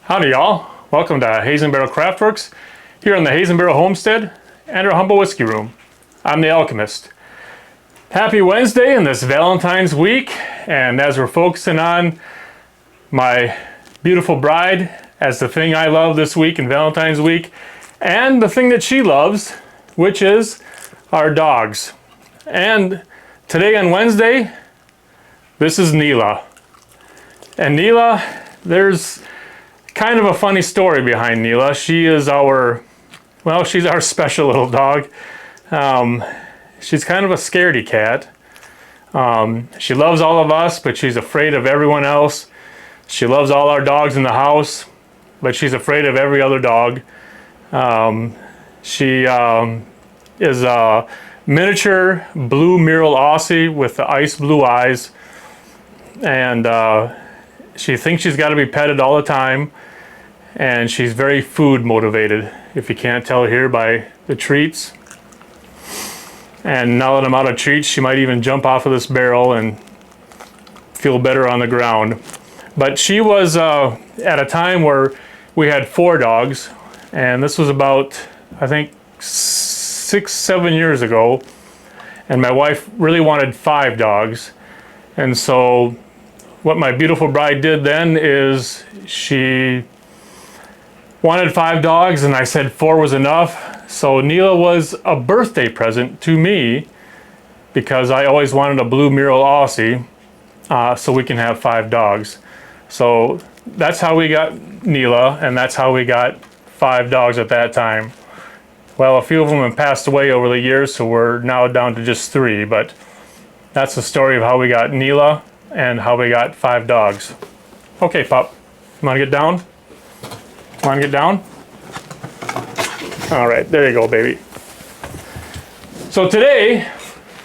Howdy y'all, welcome to HAZEandBARRELCRAFTWORKS here on the Haze and Barrel Homestead and our humble whiskey room. I'm the Alchemist. Happy Wednesday in this Valentine's week, and as we're focusing on my beautiful bride as the thing I love this week in Valentine's week, and the thing that she loves, which is our dogs. And today on Wednesday, this is Neela. And Neela, there's kind of a funny story behind Neela. She is she's our special little dog. She's kind of a scaredy cat. She loves all of us, but she's afraid of everyone else. She loves all our dogs in the house, but she's afraid of every other dog. She is a miniature blue Merle Aussie with the ice blue eyes, and she thinks she's got to be petted all the time, and she's very food motivated, if you can't tell here by the treats. And now that I'm out of treats, she might even jump off of this barrel and feel better on the ground. But she was at a time where we had 4 dogs, and this was about, I think, 6-7 years ago, and my wife really wanted 5 dogs. And so what my beautiful bride did then is she wanted 5 dogs, and I said 4 was enough. So Neela was a birthday present to me because I always wanted a blue Merle Aussie, so we can have 5 dogs. So that's how we got Neela, and that's how we got 5 dogs at that time. Well, a few of them have passed away over the years, so we're now down to just 3, but that's the story of how we got Neela and how we got 5 dogs. Okay, pup, you wanna get down? Want to get down? All right, there you go, baby. So today,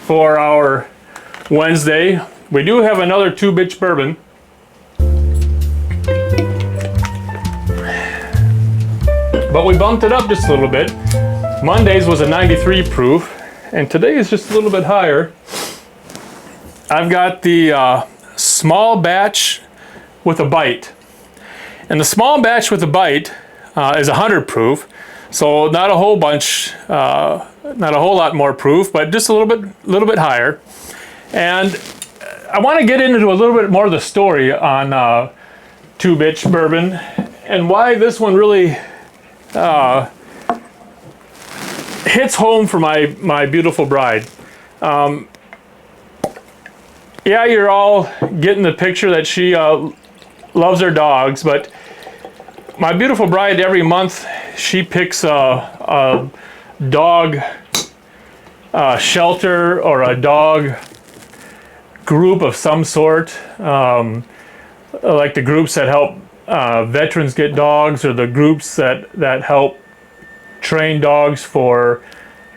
for our Wednesday, we do have another 2-bitch bourbon. But we bumped it up just a little bit. Monday's was a 93 proof, and today is just a little bit higher. I've got the small batch with a bite. And the small batch with a bite is 100 proof, so not a whole bunch, not a whole lot more proof, but just a little bit higher. And I want to get into a little bit more of the story on 2-bitch bourbon and why this one really hits home for my beautiful bride. Yeah, you're all getting the picture that she loves her dogs, but my beautiful bride, every month she picks a dog shelter or a dog group of some sort, like the groups that help veterans get dogs, or the groups that help train dogs for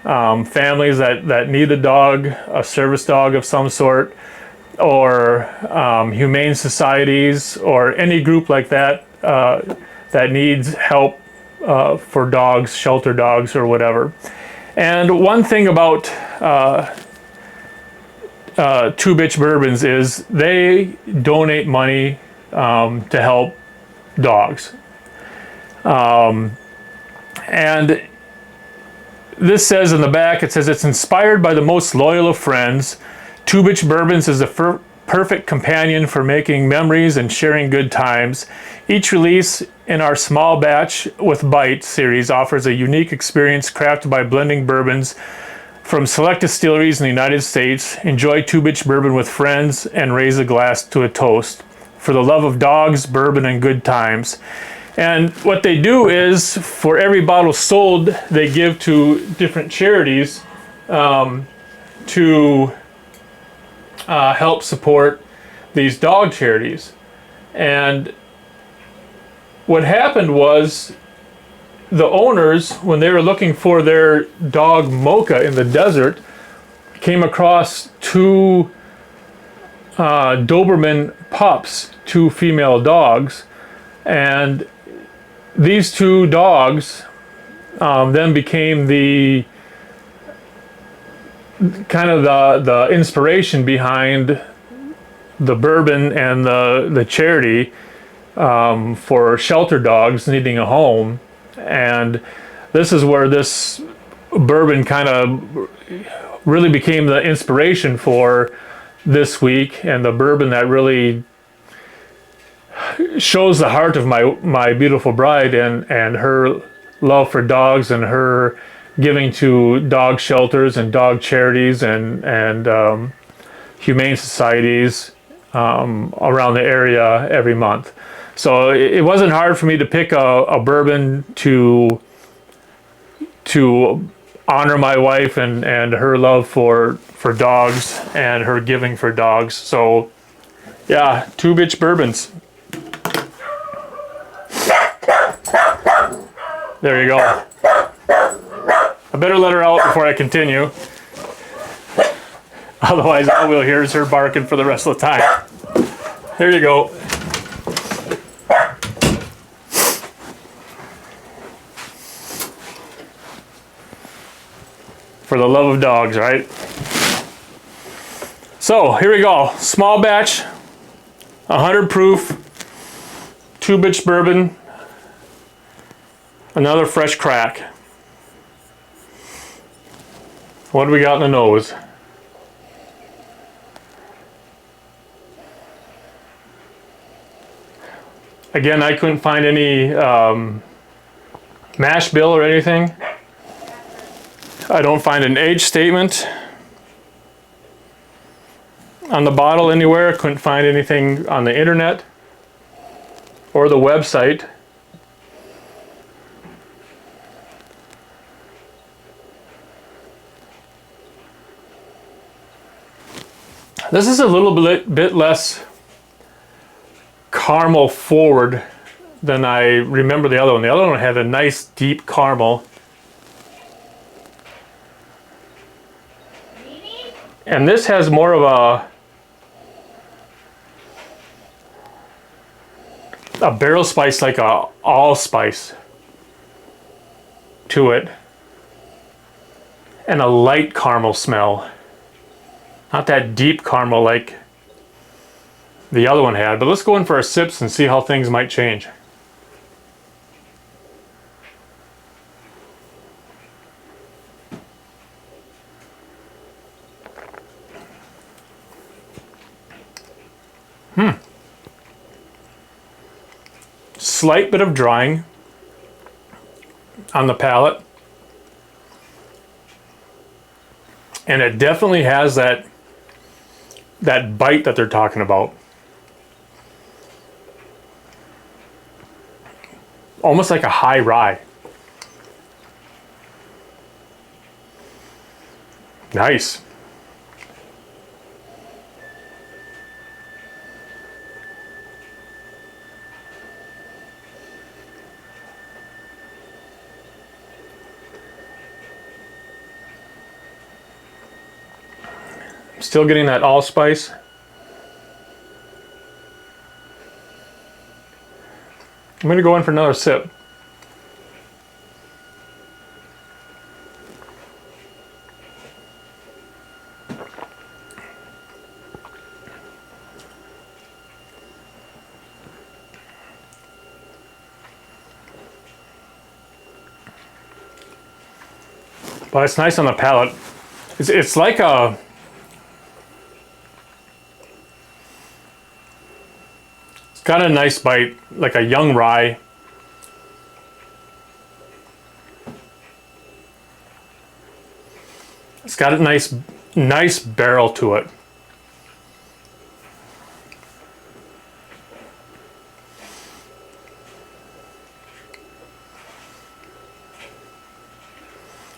families that need a dog, a service dog of some sort, or humane societies, or any group like that that needs help for dogs, shelter dogs, or whatever. And one thing about 2-bitch bourbons is they donate money to help dogs. And this says in the back, it says, it's inspired by the most loyal of friends. 2-bitch bourbons is the perfect companion for making memories and sharing good times. Each release in our small batch with bite series offers a unique experience crafted by blending bourbons from select distilleries in the United States. Enjoy 2-bitch bourbon with friends and raise a glass to a toast for the love of dogs, bourbon, and good times. And what they do is, for every bottle sold, they give to different charities to help support these dog charities. And what happened was, the owners, when they were looking for their dog Mocha in the desert, came across 2 Doberman pups, 2 female dogs, and these 2 dogs then became the kind of the inspiration behind the bourbon and the charity for shelter dogs needing a home. And this is where this bourbon kind of really became the inspiration for this week, and the bourbon that really shows the heart of my beautiful bride and her love for dogs and her giving to dog shelters and dog charities and humane societies around the area every month. So it wasn't hard for me to pick a bourbon to honor my wife and her love for dogs and her giving for dogs. So yeah, 2 bitch bourbons. There you go. I better let her out before I continue. Otherwise all we'll hear is her barking for the rest of the time. Here you go. For the love of dogs, right? So here we go. Small batch, 100 proof, 2 bitch bourbon, another fresh crack. What do we got in the nose? Again, I couldn't find any mash bill or anything. I don't find an age statement on the bottle anywhere. I couldn't find anything on the internet or the website. This is a little bit less caramel forward than I remember the other one. The other one had a nice deep caramel. And this has more of a barrel spice, like a allspice to it. And a light caramel smell. Not that deep caramel like the other one had. But let's go in for our sips and see how things might change. Slight bit of drying on the palate. And it definitely has that bite that they're talking about. Almost like a high rye. Nice. Still getting that allspice. I'm going to go in for another sip. But it's nice on the palate. It's like a... Got a nice bite, like a young rye. It's got a nice barrel to it.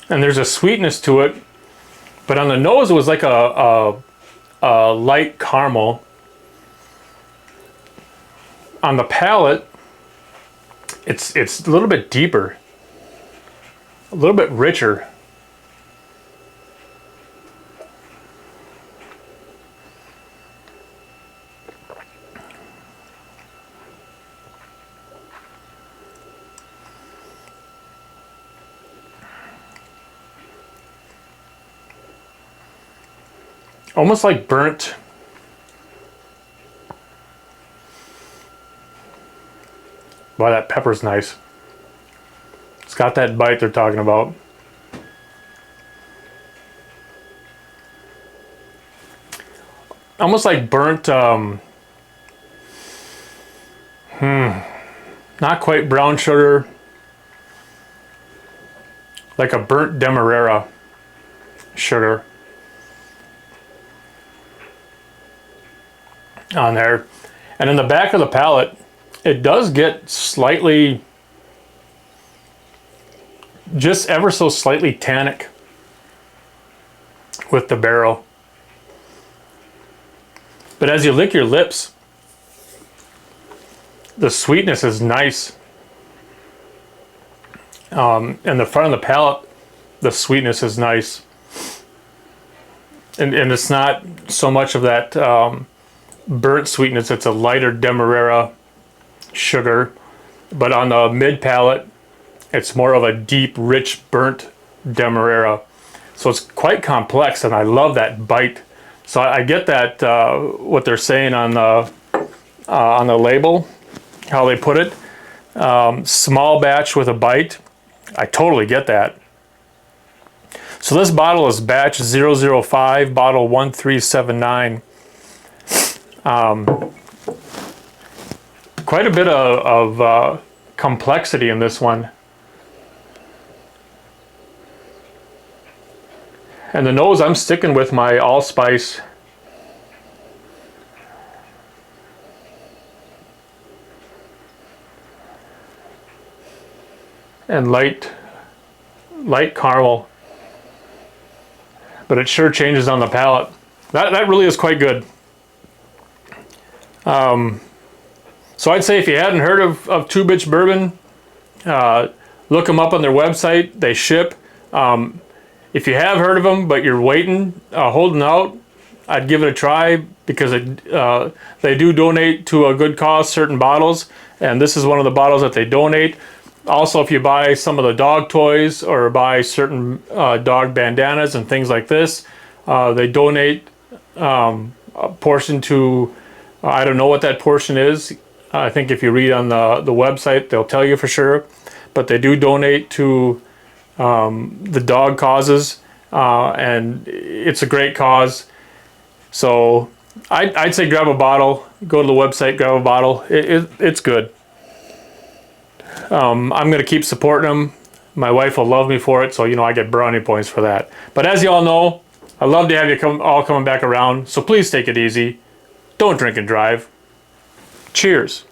And there's a sweetness to it, but on the nose it was like a light caramel. On the palate, it's a little bit deeper, a little bit richer. Almost like burnt Wow, that pepper's nice. It's got that bite they're talking about. Almost like burnt, not quite brown sugar, like a burnt demerara sugar on there. And in the back of the palate, it does get slightly, just ever so slightly tannic with the barrel. But as you lick your lips, the sweetness is nice. In the front of the palate, the sweetness is nice. And it's not so much of that burnt sweetness, it's a lighter demerara sugar. But on the mid palate, it's more of a deep, rich, burnt demerara. So it's quite complex, and I love that bite. So I get that what they're saying on the label, how they put it, small batch with a bite. I totally get that. So this bottle is batch 005, bottle 1379. Quite a bit of complexity in this one. And the nose, I'm sticking with my allspice. And light caramel. But it sure changes on the palate. That really is quite good. So I'd say if you hadn't heard of Two Bitch Bourbon, look them up on their website. They ship. If you have heard of them, but you're waiting, holding out, I'd give it a try, because they do donate to a good cause, certain bottles, and this is one of the bottles that they donate. Also, if you buy some of the dog toys or buy certain dog bandanas and things like this, they donate a portion to, I don't know what that portion is. I think if you read on the website, they'll tell you for sure, but they do donate to the dog causes, and it's a great cause. So I'd say grab a bottle, go to the website, grab a bottle. It's good. I'm going to keep supporting them. My wife will love me for it, so you know I get brownie points for that. But as you all know, I love to have you all coming back around, so please take it easy. Don't drink and drive. Cheers.